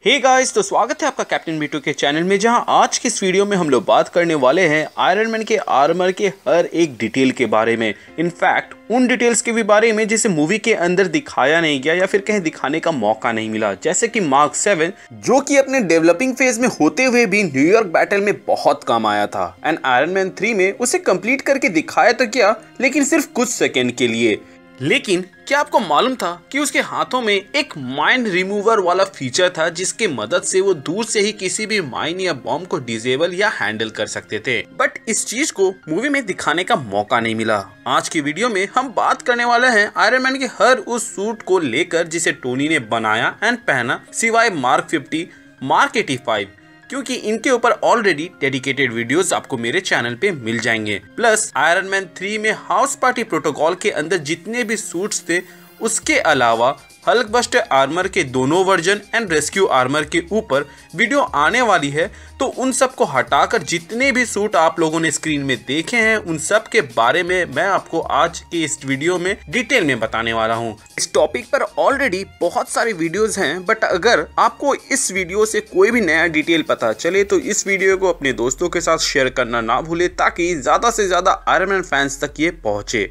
Hey guys, तो स्वागत है आपका कैप्टन B2 के चैनल में, जहां आज की इस वीडियो में हम लोग बात करने वाले हैं आयरन मैन के आर्मर के हर एक डिटेल के बारे में। इनफैक्ट उन डिटेल्स के भी बारे में जिसे मूवी के अंदर दिखाया नहीं गया या फिर कहीं दिखाने का मौका नहीं मिला, जैसे कि मार्क 7 जो कि अपने डेवलपिंग फेज में होते हुए भी न्यूयॉर्क बैटल में बहुत काम आया था। एंड आयरन मैन 3 में उसे कंप्लीट करके दिखाया तो क्या, लेकिन सिर्फ कुछ सेकेंड के लिए। लेकिन क्या आपको मालूम था कि उसके हाथों में एक माइन रिमूवर वाला फीचर था, जिसके मदद से वो दूर से ही किसी भी माइन या बॉम्ब को डिसेबल या हैंडल कर सकते थे। बट इस चीज को मूवी में दिखाने का मौका नहीं मिला। आज की वीडियो में हम बात करने वाले हैं आयरन मैन के हर उस सूट को लेकर जिसे टोनी ने बनाया एंड पहना, सिवाय मार्क 50, मार्क 85, क्योंकि इनके ऊपर ऑलरेडी डेडिकेटेड वीडियोस आपको मेरे चैनल पे मिल जाएंगे। प्लस आयरन मैन 3 में हाउस पार्टी प्रोटोकॉल के अंदर जितने भी सूट्स थे, उसके अलावा हल्क बस्टर आर्मर के दोनों वर्जन एंड रेस्क्यू आर्मर के ऊपर वीडियो आने वाली है। तो उन सब को हटाकर जितने भी सूट आप लोगों ने स्क्रीन में देखे हैं, उन सब के बारे में मैं आपको आज के इस वीडियो में डिटेल में बताने वाला हूं। इस टॉपिक पर ऑलरेडी बहुत सारे वीडियोस हैं, बट अगर आपको इस वीडियो से कोई भी नया डिटेल पता चले तो इस वीडियो को अपने दोस्तों के साथ शेयर करना ना भूले, ताकि ज्यादा से ज्यादा आयरन मैन फैंस तक ये पहुंचे।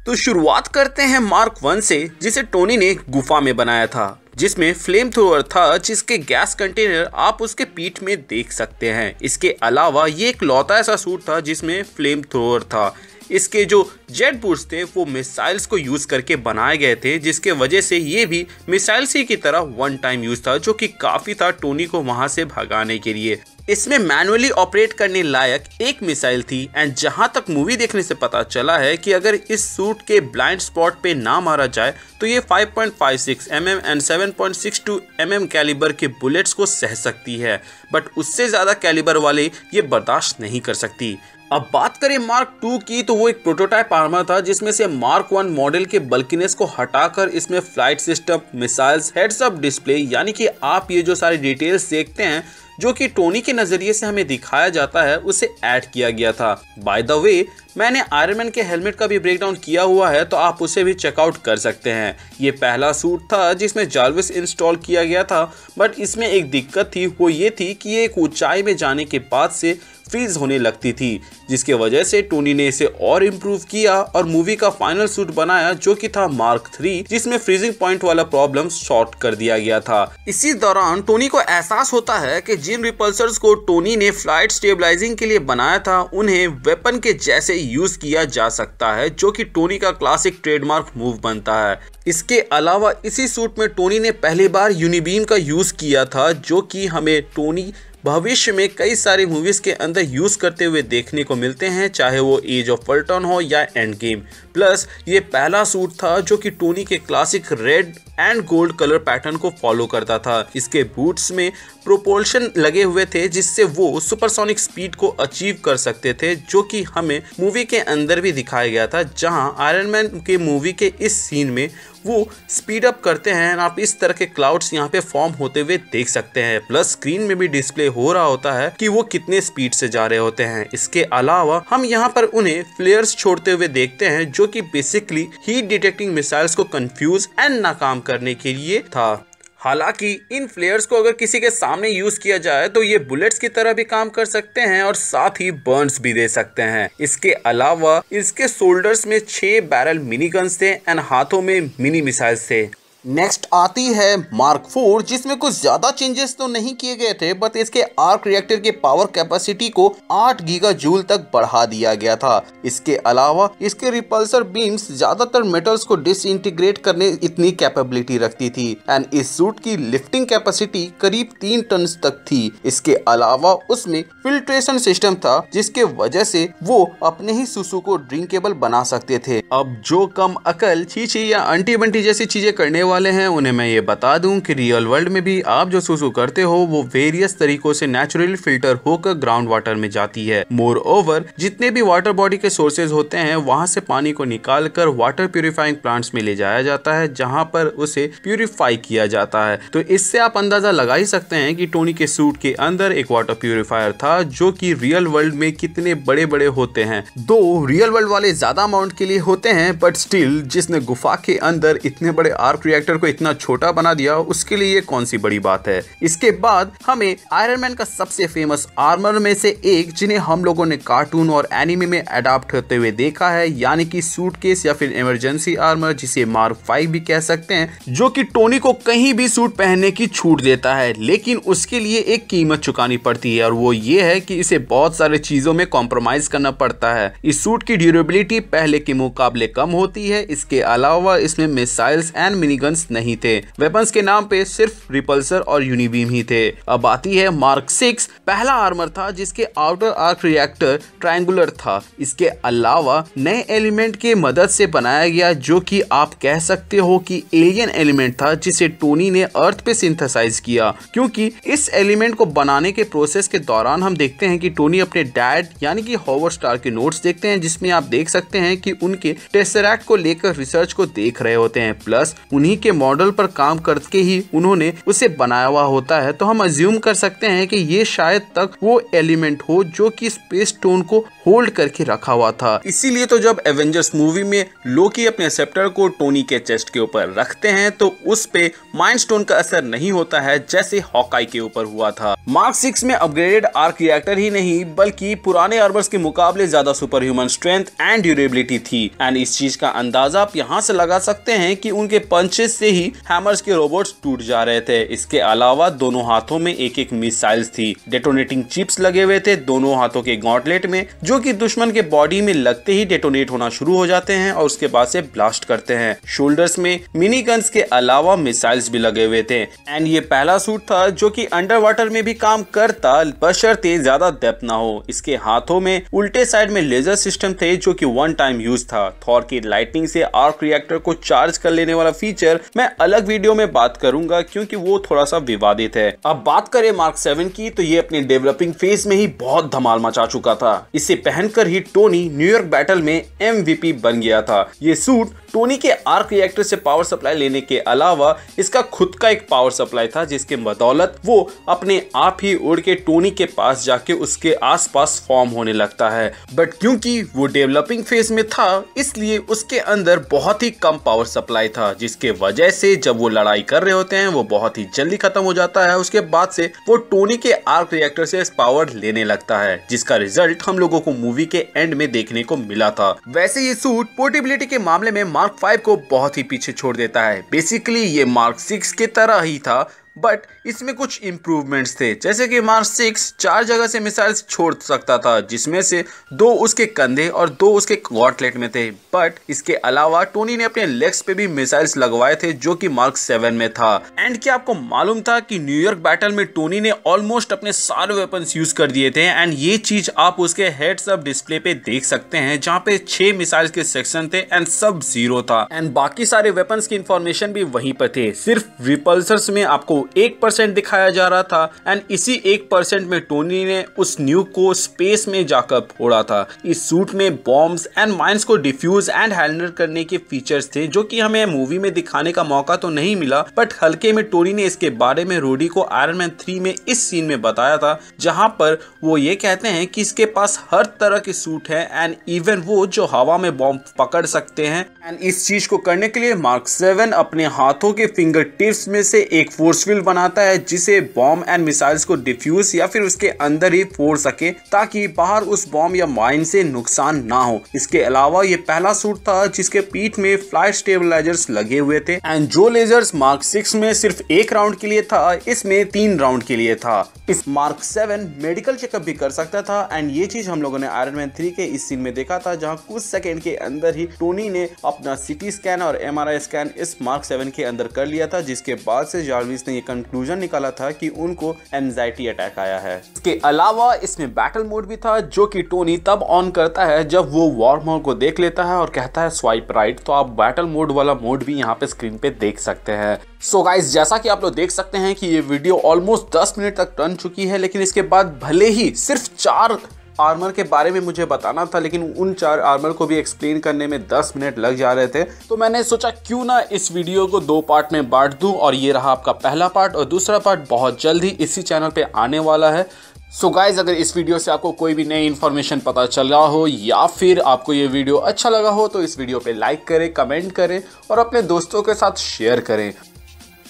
तो शुरुआत करते हैं मार्क 1 से, जिसे टोनी ने गुफा में बनाया था, जिसमें फ्लेम थ्रोअर था, जिसके गैस कंटेनर आप उसके पीठ में देख सकते हैं। इसके अलावा ये एक लौता ऐसा सूट था जिसमें फ्लेम थ्रोअर था। इसके जो जेट बूट्स थे वो मिसाइल्स को यूज करके बनाए गए थे, जिसके वजह से ये भी मिसाइल्स ही की तरह वन टाइम यूज था, जो कि काफी था टोनी को वहां से भगाने के लिए। इसमें मैनुअली ऑपरेट करने लायक एक मिसाइल थी। एंड जहां तक मूवी देखने से पता चला है कि अगर इस सूट के ब्लाइंड स्पॉट पे ना मारा जाए तो ये 5.56 mm एंड 7.62 mm कैलिबर के बुलेट्स को सह सकती है, बट उससे ज्यादा कैलिबर वाले ये बर्दाश्त नहीं कर सकती। अब बात करें मार्क 2 की, तो वो एक प्रोटोटाइप आर्मर था, जिसमें से मार्क 1 मॉडल के बल्किनेस को हटाकर इसमें flight system, missiles, heads up display, यानी कि आप ये जो सारे डिटेल्स देखते हैं जो कि टोनी के नजरिए से हमें दिखाया जाता है, उसे ऐड किया गया था। बाय द वे, मैंने आयरन मैन के हेलमेट का भी ब्रेकडाउन किया हुआ है, तो आप उसे भी चेकआउट कर सकते हैं। ये पहला सूट था जिसमें जार्विस इंस्टॉल किया गया था, बट इसमें एक दिक्कत थी, वो ये थी कि ये एक ऊंचाई में जाने के बाद से फ्रीज होने लगती थी, जिसके वजह से टोनी ने इसे और इम्प्रूव किया और मूवी का फाइनल सूट बनाया, जो कि था मार्क 3, जिसमें फ्रीजिंग पॉइंट वाला प्रॉब्लम सॉर्ट कर दिया गया था। इसी दौरान टोनी को एहसास होता है कि जिन रिपल्सर्स को टोनी ने फ्लाइट स्टेबलाइजिंग के लिए बनाया था, उन्हें वेपन के जैसे यूज किया जा सकता है, जो कि टोनी का क्लासिक ट्रेडमार्क मूव बनता है। इसके अलावा इसी सूट में टोनी ने पहली बार यूनिबीम का यूज किया था, जो कि हमें टोनी भविष्य में कई सारी मूवीज के अंदर यूज करते हुए देखने को मिलते हैं, चाहे वो एज ऑफ अल्ट्रॉन हो या एंड गेम। प्लस ये पहला सूट था जो कि टोनी के classic red and gold colour pattern को फॉलो करता था। इसके बूट्स में प्रोपल्शन लगे हुए थे, जिससे वो सुपरसोनिक स्पीड को अचीव कर सकते थे, जो कि हमें मूवी के अंदर भी दिखाया गया था, जहां आयरन मैन के मूवी के इस सीन में वो स्पीड अप करते हैं। आप इस तरह के क्लाउड्स यहाँ पे फॉर्म होते हुए देख सकते हैं। प्लस स्क्रीन में भी डिस्प्ले हो रहा होता है कि वो कितने स्पीड से जा रहे होते हैं। इसके अलावा हम यहाँ पर उन्हें फ्लेयर्स छोड़ते हुए देखते हैं, जो कि बेसिकली हीट डिटेक्टिंग मिसाइल्स को कंफ्यूज एंड नाकाम करने के लिए था। हालांकि इन फ्लेयर्स को अगर किसी के सामने यूज किया जाए तो ये बुलेट्स की तरह भी काम कर सकते हैं और साथ ही बर्न्स भी दे सकते हैं। इसके अलावा इसके शोल्डर्स में 6 बैरल मिनी गन्स थे एंड हाथों में मिनी मिसाइल्स थे। नेक्स्ट आती है मार्क 4, जिसमें कुछ ज्यादा चेंजेस तो नहीं किए गए थे, बट इसके आर्क रिएक्टर के पावर कैपेसिटी को 8 गीगा जूल तक बढ़ा दिया गया था। इसके अलावा इसके रिपल्सर बीम्स ज्यादातर मेटल्स को डिसइंटीग्रेट करने इतनी कैपेबिलिटी रखती थी एंड इस सूट की लिफ्टिंग कैपेसिटी करीब 3 टन तक थी। इसके अलावा उसमें फिल्ट्रेशन सिस्टम था, जिसके वजह से वो अपने ही सुसु को ड्रिंकेबल बना सकते थे। अब जो कम अकल, छीछी या अंटी बंटी जैसी चीजें करने वाले हैं, उन्हें मैं ये बता दूं कि रियल वर्ल्ड में भी आप जो सुसु करते हो वो वेरियस तरीकों से नेचुरली फिल्टर होकर ग्राउंड वाटर में जाती है। मोर ओवर, जितने भी वाटर बॉडी के सोर्सेज होते हैं, वहां से पानी को निकालकर वाटर प्यूरिफाइंग प्लांट्स में ले जाया जाता है, जहां पर उसे प्यूरिफाई किया जाता है। तो इससे आप अंदाजा लगा ही सकते हैं कि टोनी के सूट के अंदर एक वाटर प्यूरिफायर था, जो कि रियल वर्ल्ड में कितने बड़े बड़े होते हैं। दो रियल वर्ल्ड वाले ज्यादा अमाउंट के लिए होते हैं, बट स्टिल जिसने गुफा के अंदर इतने बड़े आर्क रिएक्टर को इतना छोटा बना दिया, उसके लिए ये कौन सी बड़ी बात है। इसके बाद हमें आयरन मैन का सबसे फेमस आर्मर में से एक, जिन्हें हम लोगों ने कार्टून और एनिमे में अडॉप्ट होते हुए देखा है, यानी कि सूटकेस या फिर इमरजेंसी आर्मर, जिसे मार्क 5 भी कह सकते हैं, जो कि टोनी को कहीं भी सूट पहनने की छूट देता है, लेकिन उसके लिए एक कीमत चुकानी पड़ती है और वो ये है कि इसे बहुत सारे चीजों में कॉम्प्रोमाइज करना पड़ता है। इस सूट की ड्यूरेबिलिटी पहले के मुकाबले कम होती है। इसके अलावा इसमें मिसाइल्स एंड मिनीगन्स नहीं थे। वेपन्स के नाम पे सिर्फ रिपल्सर और यूनिबीम ही थे। अब आती है मार्क 6, पहला आर्मर था जिसके आउटर आर्क रिएक्टर ट्रायंगुलर था। इसके अलावा नए एलिमेंट के मदद से बनाया गया, जो कि आप कह सकते हो कि एलियन एलिमेंट था, जिसे टोनी ने अर्थ पे सिंथेसाइज किया। क्योंकि इस एलिमेंट को बनाने के प्रोसेस के दौरान हम देखते हैं कि टोनी अपने डैड यानी कि हॉवर्ड स्टार के नोट्स देखते हैं, जिसमें आप देख सकते हैं कि उनके टेसरैक्ट को लेकर रिसर्च को देख रहे होते हैं। प्लस उन्हीं के मॉडल पर काम करके ही उन्होंने उसे बनाया हुआ होता है। तो हम अज्यूम कर सकते हैं कि ये शायद तक वो एलिमेंट हो जो कि स्पेस स्टोन को होल्ड करके रखा हुआ था। इसीलिए तो जब एवेंजर्स मूवी में लोकी अपने सेप्टर को टोनी के चेस्ट के ऊपर रखते हैं तो उस पे माइंड स्टोन का असर नहीं होता है, जैसे हॉकाई के ऊपर हुआ था। मार्क 6 में अपग्रेडेड आर्क रिएक्टर ही नहीं बल्कि पुराने आर्मर्स के मुकाबले ज्यादा super human strength and durability थी। एंड इस चीज का अंदाजा आप यहाँ से लगा सकते हैं कि उनके पंचेस से ही हैमर्स के रोबोट्स टूट जा रहे थे। इसके अलावा दोनों हाथों में एक एक मिसाइल्स थी। डेटोनेटिंग चिप्स लगे हुए थे दोनों हाथों के गॉन्टलेट में, जो कि दुश्मन के बॉडी में लगते ही डेटोनेट होना शुरू हो जाते हैं और उसके बाद से ब्लास्ट करते हैं। शोल्डर्स में मिनी गन्स के अलावा मिसाइल्स भी लगे हुए थे। एंड ये पहला सूट था जो कि अंडर वाटर में भी काम करता, बशर्ते ज्यादा डेप्थ ना हो। इसके हाथों में उल्टे साइड में लेजर सिस्टम थे जो कि वन टाइम यूज था। थॉर की लाइटनिंग से आर्क रिएक्टर को चार्ज कर लेने वाला फीचर मैं अलग वीडियो में बात करूंगा, क्योंकि वो थोड़ा सा विवादित है। अब बात करें मार्क 7 की, तो ये अपने डेवलपिंग फेज में ही बहुत धमाल मचा चुका था। इसे पहनकर ही टोनी न्यूयॉर्क बैटल में MVP बन गया था। ये सूट टोनी के आर्क रिएक्टर से पावर सप्लाई लेने के अलावा इसका खुद का एक पावर सप्लाई था, जिसके बदौलत वो अपने आप ही उड़ के टोनी के पास जाके उसके आसपास फॉर्म होने लगता है। बट क्योंकि वो डेवलपिंग फेज में था, इसलिए उसके अंदर बहुत ही कम पावर सप्लाई था, जिसके वजह से जब वो लड़ाई कर रहे होते हैं वो बहुत ही जल्दी खत्म हो जाता है। उसके बाद से वो टोनी के आर्क रिएक्टर से पावर लेने लगता है, जिसका रिजल्ट हम लोगों को मूवी के एंड में देखने को मिला था। वैसे ये सूट पोर्टेबिलिटी के मामले में मार्क 5 को बहुत ही पीछे छोड़ देता है। बेसिकली ये मार्क 6 की तरह ही था, बट इसमें कुछ इंप्रूवमेंट्स थे। जैसे कि मार्क 6 4 जगह से मिसाइल्स छोड़ सकता था, जिसमें से 2 उसके कंधे और 2 उसके गॉन्टलेट में थे। बट इसके अलावा टोनी ने अपने लेग्स पे भी मिसाइल्स लगवाए थे, जो कि मार्क 7 में था। एंड क्या आपको मालूम था कि न्यूयॉर्क बैटल में टोनी ने ऑलमोस्ट अपने सारे वेपन्स यूज कर दिए थे। एंड ये चीज आप उसके हेड्स अप डिस्प्ले पे देख सकते हैं, जहाँ पे 6 मिसाइल्स के सेक्शन थे एंड सब 0 था। एंड बाकी सारे वेपन्स की इंफॉर्मेशन भी वहीं पर थे। सिर्फ रिपल्सर्स में आपको 1% दिखाया जा रहा था। एंड इसी 1% में टोनी ने उस न्यूक को स्पेस में जाकर फोड़ा था। इस सूट में बॉम्ब्स एंड माइंस को डिफ्यूज एंड हैंडल करने के फीचर्स थे, जो कि हमें मूवी में दिखाने का मौका तो नहीं मिला, बट हल्के में टोनी ने इसके बारे में रोडी को आयरन मैन 3 में इस सीन में बताया था, जहां पर वो ये कहते हैं कि इसके पास हर तरह के सूट है एंड इवन वो जो हवा में बॉम्ब पकड़ सकते हैं। एंड इस चीज को करने के लिए मार्क 7 अपने हाथों के फिंगर टिप्स में से एक फोर्स फील्ड बनाता है, जिसे बॉम्ब एंड मिसाइल्स को डिफ्यूज या फिर उसके अंदर ही फोड़ सके, ताकि बाहर उस बॉम्ब या माइन से नुकसान ना हो। इसके अलावा ये पहला सूट था जिसके पीठ में फ्लाइट स्टेबलाइजर्स लगे हुए थे। एंड जो लेजर्स मार्क 6 में सिर्फ 1 राउंड के लिए था, इसमें 3 राउंड के लिए था। इस मार्क 7 मेडिकल चेकअप भी कर सकता था। एंड ये चीज हम लोगों ने आयरन मैन 3 के इस सीन में देखा था, जहां कुछ सेकंड के अंदर ही टोनी ने अपना CT स्कैन और MRI स्कैन इस मार्क 7 के अंदर कर लिया था, जिसके बाद से जार्विस ने ये कंक्लूजन निकाला था कि उनको एंजाइटी अटैक आया है। इसके अलावा इसमें बैटल मोड भी था, जो कि टोनी तब ऑन करता है जब वो वॉर मोड को देख लेता है और कहता है स्वाइप राइट। तो आप बैटल मोड वाला मोड भी यहाँ पे स्क्रीन पे देख सकते हैं। सो गाइस, जैसा कि आप लोग देख सकते हैं कि ये वीडियो ऑलमोस्ट 10 मिनट तक रन चुकी है, लेकिन इसके बाद भले ही सिर्फ 4 आर्मर के बारे में मुझे बताना था, लेकिन उन 4 आर्मर को भी एक्सप्लेन करने में 10 मिनट लग जा रहे थे। तो मैंने सोचा क्यों ना इस वीडियो को 2 पार्ट में बांट दूं, और ये रहा आपका पहला पार्ट, और दूसरा पार्ट बहुत जल्द ही इसी चैनल पे आने वाला है। सो गाइज, अगर इस वीडियो से आपको कोई भी नई इन्फॉर्मेशन पता चला हो या फिर आपको ये वीडियो अच्छा लगा हो तो इस वीडियो पे लाइक करें, कमेंट करें और अपने दोस्तों के साथ शेयर करें।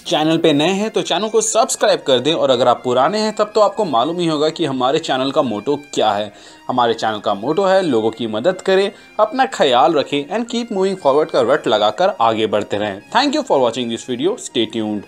चैनल पे नए हैं तो चैनल को सब्सक्राइब कर दें, और अगर आप पुराने हैं तब तो आपको मालूम ही होगा कि हमारे चैनल का मोटो क्या है। हमारे चैनल का मोटो है लोगों की मदद करें, अपना ख्याल रखें एंड कीप मूविंग फॉरवर्ड का रट लगाकर आगे बढ़ते रहें। Thank you for watching this video, stay tuned.